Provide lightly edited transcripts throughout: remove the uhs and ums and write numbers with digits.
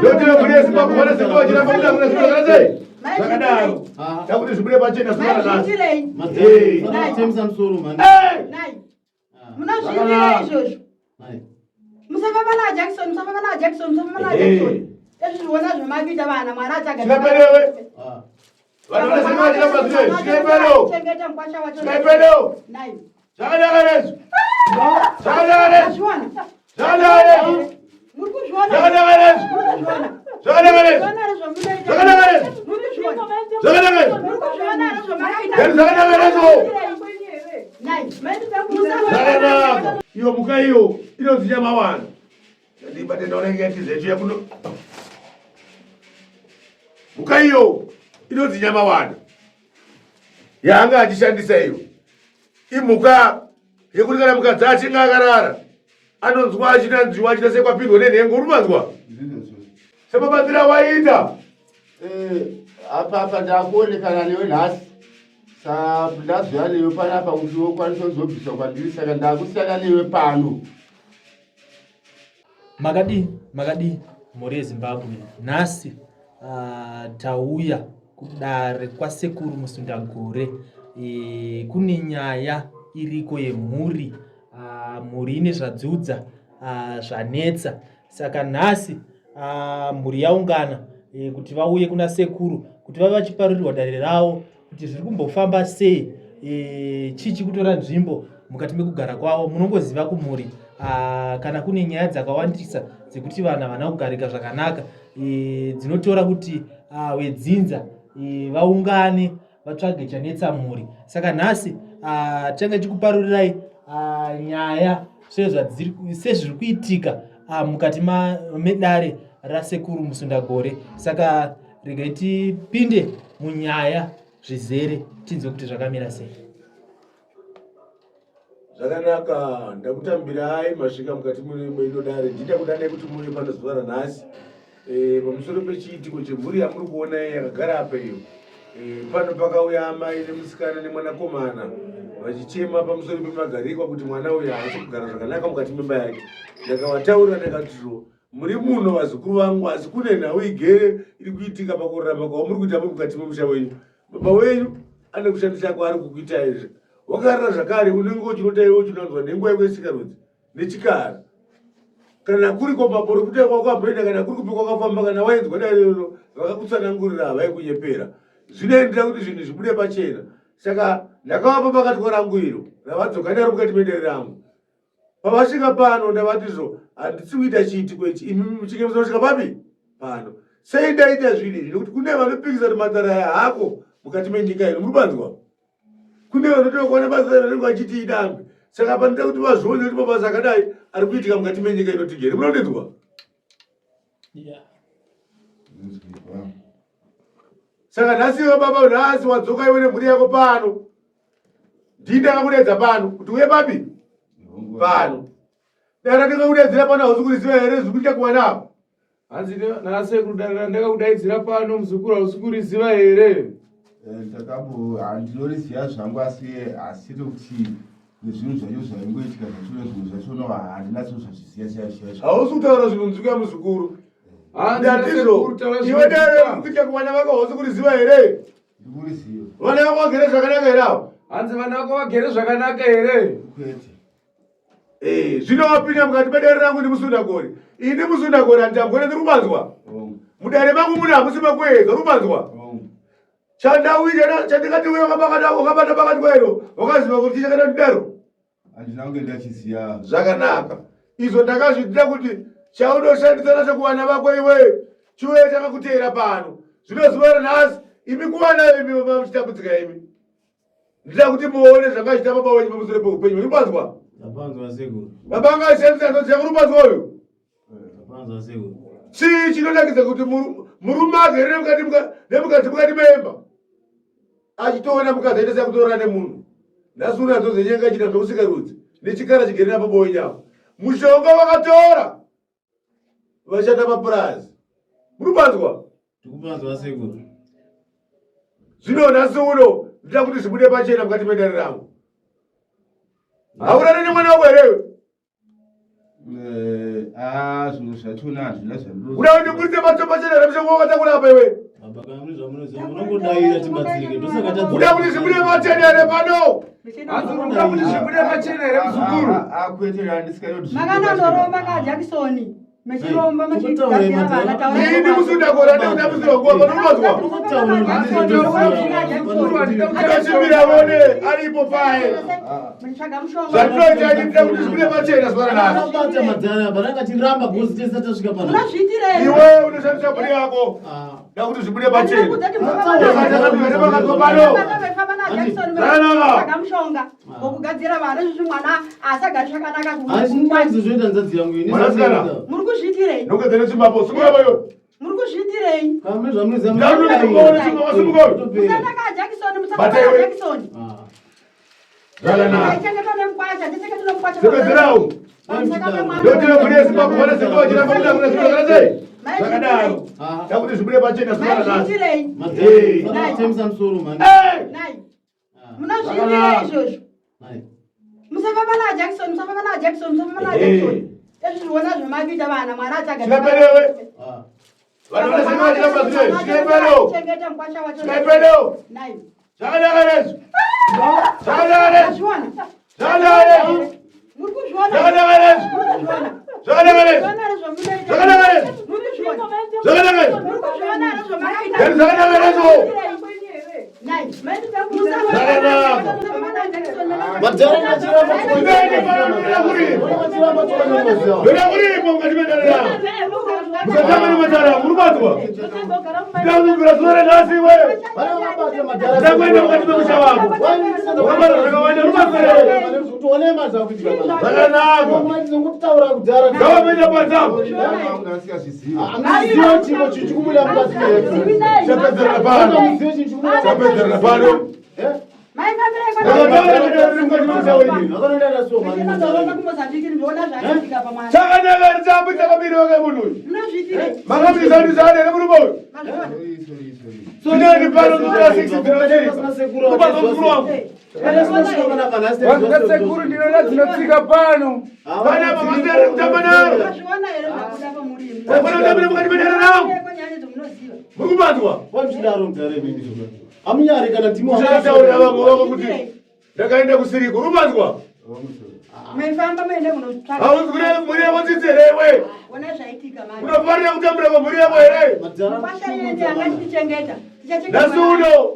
Yote kule sipa kuona sipa jina pamoja kuna sura kaze. Sakadaro. Takuti subire pachena sura na. Temza msuru man. Nai. Mnashindira hizo. Nai. Musafana Jackson. Yesu wana zimagita bana mwana chaga. Sikapelewe. Wana sema jina pamoja. Sikapelewe. Chengeta mkwasha watu. Sikapelewe. Nai. Sakadaro. Sakadaro. Sakadaro. Iyo muka iyo inozija mawano ndibate ndonengeti zetu yakuno muka iyo inozija mawano yanga achishandisa iyo imuka yekutikana muka dzachi ngakarara anonzwa achinanziwa achita sekwapindwa nenhengo urumanzwa sepabatsira waita apa ndakuonekana newe nhasi ndazvira newe panapa kuti wokwanisa kuzobvisa kwandiri saka ndakusiyana newe pano. Makadi mhuri yeZimbabwe nhasi tauya kudare kwasekuru Musundagore. Kune nyaya iriko yemhuri, mhuri ine zvadzudza zvanetsa, saka nhasi mhuri yaungana kuti vauye kuna sekuru kuti vave vachiparurirwa dare ravo kuti zviri kumbofamba sei, chichi kutora nzvimbo mukati mekugara kwavo. Munongoziva kumhuri kana kune nyaya dzakawandisa dzekuti vanhu havana kugarika zvakanaka, dzinotora kuti wedzinza vaungane vatsvage chanetsa mhuri. Saka nhasi tanga chikuparurirai nyaya sezviri kuitika mukati medare rasekuru Musundagore. Saka regai tipinde munyaya zvizere tinzwe kuti zvakamira sei. Zvakanaka, ndakutambirai masvika mukati mwino dare. Ndida kudanai kuti muri pano zuva ranhasi pamusoro pechiitiko chemhuri yamuri kuona yakagara apa iyo. Pano pakauya amai nemusikana nemwanakomana vachichema pamusoro pemagarikwa kuti mwana uyu haasi kugara zvakanaka mukati memba yake. Ndakavataurira ndakatizvo muri muno vazukuru vangu, asi kune nhau igere iri kuitika pakurarama kwavo muri kuita mukati memusha wenyu. Baba wenyu ane kushandisa kwaari kukuita izvi. Wakarara zvakare unenge uchinota iwe uchinanzwa nenguva yekwesikarudzi nechikara. Kana kuri komaporo kuti kwakamboenda, kana kuri kupi kwakafamba, kana wainzwa dare iro vakakutsanangurira havaikunyepera. Zvinoendera kuti zvinhu zvibude pachena. Saka ndakavapa pakatwa rangu iro ravadzoka naro mukati medare rangu. Pavasvika pano ndavatizvo handisi kuita chiitiko ichi, imi muchinge musvika papi pano. Sei ndaita zviri nokuti kune vanopikisa kuti madzara aya hako mukati menyika ino. Murubanzwa kune vanotoka kuona basa ranenge achiti idambe. Saka panoda kuti vazvione kuti mabasa akadai ari kuitika mukati menyika ino tigere. Munondinzwa? Saka nhasi iwe baba, nhasi wadzoka iwe nemhuri yako pano. Ndini ndakakudedza pano kuti uye papi pano. Dara ndakakudedzera pano hausi kuriziva here zviri kuita kuwana? Hanzi nasekuru dara ndakakudaidzira pano muzukuru hausi kuriziva here? Handinoriziva zvangu asi kuti nezvinhu zvacho zvaingoitika zvachona zvinhu zvachona handina zvozvazviziva. Hausi kutaura zvinhu nzvika muzukuru. Ndatizvo iwe dare kuita kuwana vako hausi kuriziva here? Ndikuriziva. Vana vako vagere zvakanaka here avo? Hanzi vana vako vagere zvakanaka here? Kwete. Zvinovapinda mukati medare rangu ndiMusundagore. Ini Musundagore handitambone ndirubanzwa. Mudare mangu muna hamusi makuedza rubanzwa. Chandauita chandingati uye wakabata pakati kwairo wakaziva kuti chichakada kudaro. Handina kunge ndachiziva. Zvakanaka. Izvo ndakazviitira kuti chaunoshandisa nacho kuvana vako iwe chiuye chakakutera pano. Zvino zuva ranhasi imi kuwana imi muchitambudzika imi. Ndida kuti muone zvakachita baba wenyu pamusoro peupenyu. Rubanzwa? Ndapanzwa sekuru. Baba angashandisa ndozi yakurubanzwa uyu. Ndapanzwa sekuru. Chii chinonakidza kuti murume agere nemukati memba achitoona mukadzi aita seyakutorana nemunhu. Nhasi unadzo dzenyenga achita zveusikarudzi nechikara chigerera baba wenyu avo. Mushonga wakatora vashanda mapurazi. Murubanzwa? Ndikupanzwa sekuru. Zvino nhasi uno ndida kuti zvibude pachena mukati medare rangu. Haurani nemwana wako here iwe? zvinhu zvachona hazvina zvandiro. Uda ndibudise matombo chena remshango wakatakura iwe. munongodaira tibatsirike ndosaka Uda kuti zvibude machena here pano. Uda kuti zvibude machena here muzukuru. Kwete handisikaiti Makanandoromba kaJackson. Mechiromba machigadzira vana taura. Ini musudakora ndakutambisira kuwa panombazwa. Ndachimira vone aripo paye. Mchaka mushonga. Zvatoita ndikuda kuti zvibude machena zvara nazo. Unobata madzana baranga tiramba gozi tesa tasvika pano. Unozviitirei? Iwe unoshandisa buri yako. Ndakuti zvibude machena. Mushonga wokugadzira vana izvi mwana asagara zvakanaka hazvinakwanisi zvoita nzadzi yangu ini. muri kuzviitirei? Ndokwedzene chimbapo sungura vayo. muri kuzviitirei? Kamwe zvamunoziva musana kaJackson musana kaJackson chengeta nemukwasha ndichengeta nemukwasha Sekedzerawo. Ndotiwe buri Zimbabwe vana zvinova chiramba kuda kuna zviro zvakadai. Zvakadaro. Ndakuti zvibude machena zvara nazo. Maizviitirei? temisa musoro mani. Nai munozviitirei izvozvo? Musafamba naJackson, musafamba naJackson, musafamba naJackson. Ezvi zviona zvemakuita vana mwana Chikaperewe. Vanhu vanasema chiramba zvino. Chikaperewo. chengeta mukwasha wacho. Chikaperewo. Nai Zvakadaka nezvo. Zvakadaka nezvo. Azviona? Zvakadaka nezvo. Muri kuzviona? Zvakadaka nezvo. Muri Zvakadaka nezvo. kuzviona? Zvakadaka nezvo. Muri kuzviona? Zvakadaka nezvo. Muri kuzviona zvemakuita? Zvakadaka nezvo. Nai Madhara chiramba Ndona kuripo mukati mendaramo. Mukatama nematara murubadzwa. Ndakuzvira zuva nhasi iwe. Ndakwenda mukati memusha wako. Wakabata zvakawanda rubadzwa here. Zvakanaka. Ndakapinda panzako. Andiziva chimo chichikubuda mukati medu. Chapedzerera pano. Chapedzerera pano. Chakanaka ritambi takabiri wake munhu uyu. Makamudisandisana here murume uyu. Sunani pano kusvika 6 kubaza mukuru wangu. Sekuru ndinoda dzinotsika pano. Pana mabasa ari kutamba naro. Pana kutambira mukati mendaramo. Mukubadzwa. amunyari kana timu Uchataurira vamwe vako kuti ndakaenda kusiriko. Rubadzwa. Maifamba maende kunotsvaka. Hauzi kuti mhuri yako tsitserewe. Ona zvaitika manje. Unofarira kutambira pamhuri yako here. Kwasha yende angatichengeta. Nasuno.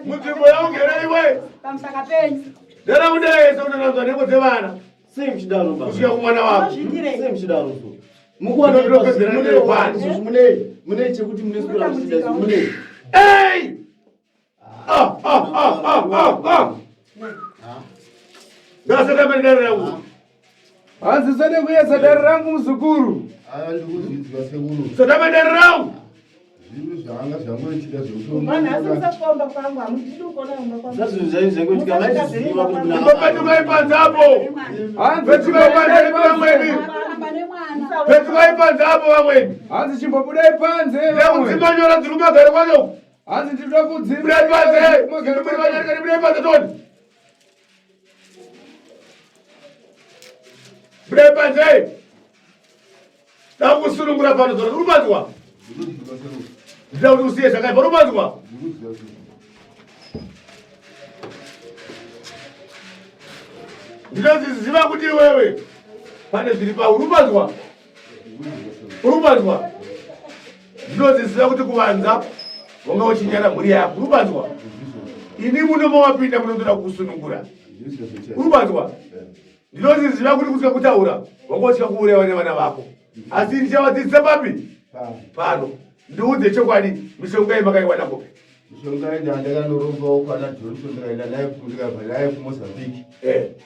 Munzvimbo yaugere iwe. Pamusaka penyu. Nharaunda yese unoranzwa nhengo dzevana. sei muchidaro baba Kusvika kumwana wako. sei muchidaro mune chekuti mune sikura muchida mune Hey! Ndasaka mendara yangu. Hanzi sade kuyesa dare rangu muzukuru. ndikuzvidzwa sekuru Sada mendara yangu. zvinhu zvanga zvangoitika zazvinhu zvai zvangoitika maizviziva kuti Petukai panzapo. Hanzi Petukai panze vamweni. Petukai panzapo vamweni. Hanzi chimbobudai panze vamwe. Ndakuzimanyora dziri kumagare kwacho. Hanzi ndinoda kudzima. Budai panze. Budai panze toni. Budai panze. Ndakusunungura pano zora. Rubadzwa. Ndida kuti usiye zvakaipa. Rubadzwa. Ndinoziziva kuti iwewe pane zviri pauri. Rubadzwa. Rubadzwa. Ndinoziziva kuti kuvanza wanga uchinyara mhuri yako. Rubadzwa. Ini muno mawapinda munotoda kusunungura. Rubadzwa. Ndinoziziva kuti kusvika kutaura wanga uchika kuuraiwa nevana vako. Asi ndichavadzidzisa papi? Pano. Ndiudze chokwadi mishonga yemakaiwana kopi. mishonga ndandakanorombawo kwana Johnson ndikaenda naye ndikabva naye kuMozambique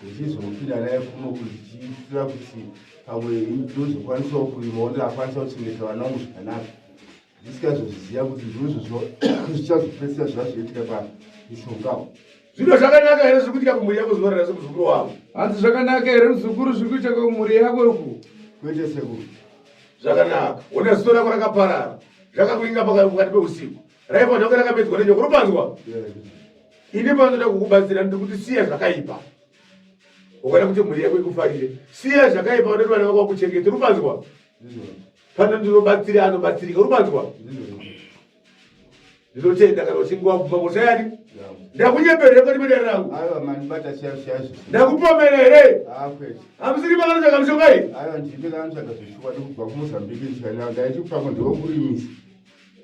ndichizopinda naye kuno kuchiitira kuti pamwe ndozokwanisawo kurimawo ndakakwanisa kuchengeta vana vangu zvakanaka ndisikazozviziva kuti ndizvozvo zvichazopedzisa zvazvoitika pamishongawo. Zvino zvakanaka here zviri kuitika kumhuri yako zuva rase muzukuru wavo? Hanzi zvakanaka here muzukuru zviri kuitika kumhuri yako uku? Kwete sekuru. Zvakanaka. Una ziso rako rakaparara. Zvakakuinga pakati peusiku. Raiva zvako rakapedzwa nenyoko. Rubadzwa. Ini panoda kukubatsira ndiri kuti siya zvakaipa. ukada kuti mhuri yako ikufarire. Siya zvakaipa une vana vako vakuchengete, rubanzwa. Pana ndinobatsira anobatsirika, rubanzwa. Ndinotenda kana uchinge wabvuma mutayari. Ndakunyemberere kwati bedera rangu. Aiwa mani bata siya. Ndakupomerere. Kwete. Hamusiri makanotsvaga mushongai? Aiwa ndine kanotsvaga zvishukwa ndikubva kuMozambique ndikaenda ndaichipako ndewokurimisa.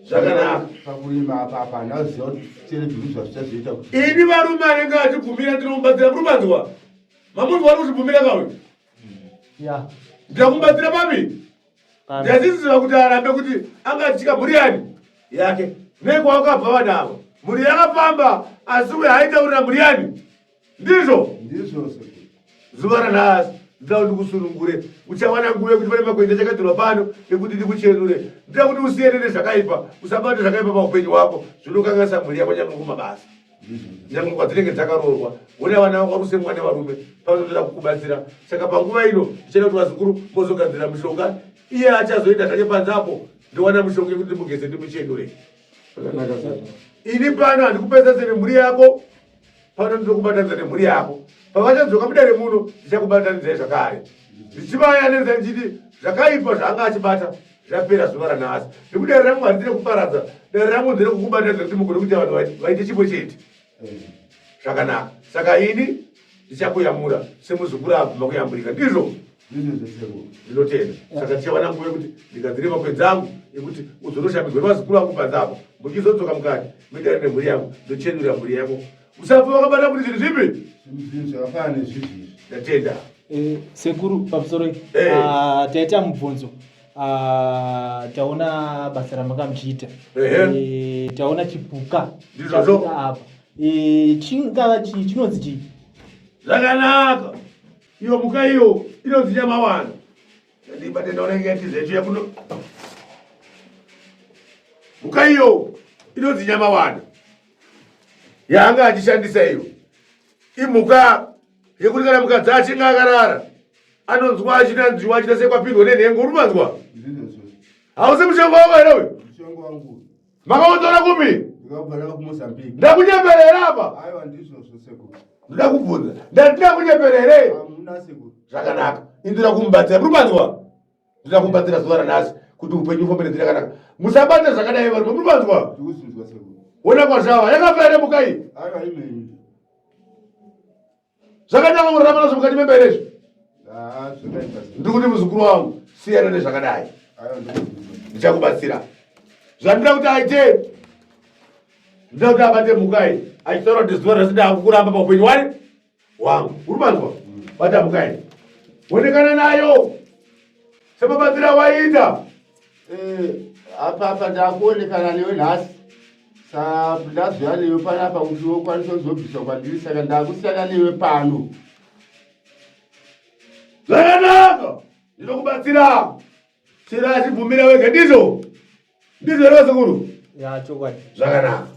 Zvakanaka. Pakurima apa ndaziva kuti tere zvinhu zvazvichazoita kuti. Ini varume anenge achibvumira ndinomubatsira, rubanzwa. Mamunhu vari kuzvibvumira kawe? Ya. Ndakubatsira papi? Ndazviziva kuti arambe kuti angatyika mhuri yani yake. Nekwawakabva vanavo. Mhuri yakafamba asi uye haitaurira mhuri yani. Ndizvo? Ndizvo sekuru. Zuva ranhasi ndida kuti ndikusunungure. Uchawana nguva yekuti pane magwende chakadzirwa pano ekuti ndikuchenure. Ndida kuti usiyane nezvakaipa. Usabate zvakaipa paupenyu hwako. Zvinokanganisa mhuri yako nyangwe kumabasa. Nyangwe kwadzinenge dzakaroorwa. Wona vana vako varusemwa nevarume. Panotoda kukubatsira. Saka panguva ino ndichada kuti vazukuru mozogadzira mishonga. Iye achazoita zvake panzapo. Ndowana mishonga yekuti ndimugeze ndimuchenure. Ini pano handikupedzazve nemhuri yako. Pano ndinokubatanidza nemhuri yako. Pavachadzoka mudare muno ndichakubatanidzai zvakare. Ndichivayananidza ndichiti zvakaipa zvaanga achibata zvapera zuva ranhasi. Nekuti dare rangu handine kuparadza. Dare rangu ndine kukubatanidza kuti mugone kuti vanhu vaite chipo chete. Zvakanaka. Saka ini ndichakuyamura semuzukuru abva kuyamburika. Ndizvo? Ndinotenda. Saka tichawana nguva yekuti ndigadzire makwenzi angu ekuti uzonoshambidzwa nevazukuru vangu panzapo. Muchizodzoka mukati muidare nemhuri yangu ndochenura mhuri yako. Usabva wakabata kuti zvinhu zvipi? Zvinhu zvakafana nezvizvi. Ndatenda. Sekuru pamusoro taita mubvunzo. Taona basa ramakamuchiita. Taona chipuka. Ndizvo. Apa. Chingava chinonzi chii? Zvakanaka. Iyo mhuka iyo inonzi nyamawanda. Ndibate ndaona ingati zechu yakuno. Mhuka iyo inonzi nyamawanda. Yanga achishandisa iyo. Imhuka yekuti kana mukadzi achinge akarara anonzwa achinanziwa achita sekwapindwa nenhengo, urumanzwa. Hausi mushonga wako here uyu? Mushonga wangu. Makautora kupi? Ndakabva kuMozambique. Ndakunyemberera apa? Aiwa ndizvo sekuru. Ndoda kubvunza. Ndatina kunyemberere? Hamuna sekuru. Zvakanaka. Indira kumubatsira, urumanzwa. Ndira kumubatsira zuva ranhasi kuti upenyu ufambire nzira yakanaka. Musabate zvakadai varume, urumanzwa. Ndikuzinzwa sekuru. Wona kwazvava yakafa here mhuka iyi? Aiwa imeni. Zvakanaka kurarama nazvo mukati memberezvo. Zvakaita. Ndikuti muzukuru wangu siyana nezvakadai. Aiwa ndikuzinzwa. Ndichakubatsira. Zvandida kuti aite. Ndida kuti abate mhuka iyi. Achitaura kuti zuva rasi ndakuramba paupenyu wangu. Urumanzwa. Bata mhuka iyi. Onekana nayo. Semabatsira waita. Apa ndakuonekana newe nhasi. Ndaziva newe panapa kuti wokwanisa kuzobvisa kwandiri saka ndakusiyana newe pano. Zvakanaka. Ndinokubatsira. Chira achibvumira wega ndizvo. Ndizvo here vazukuru? Ya chokwadi. Zvakanaka.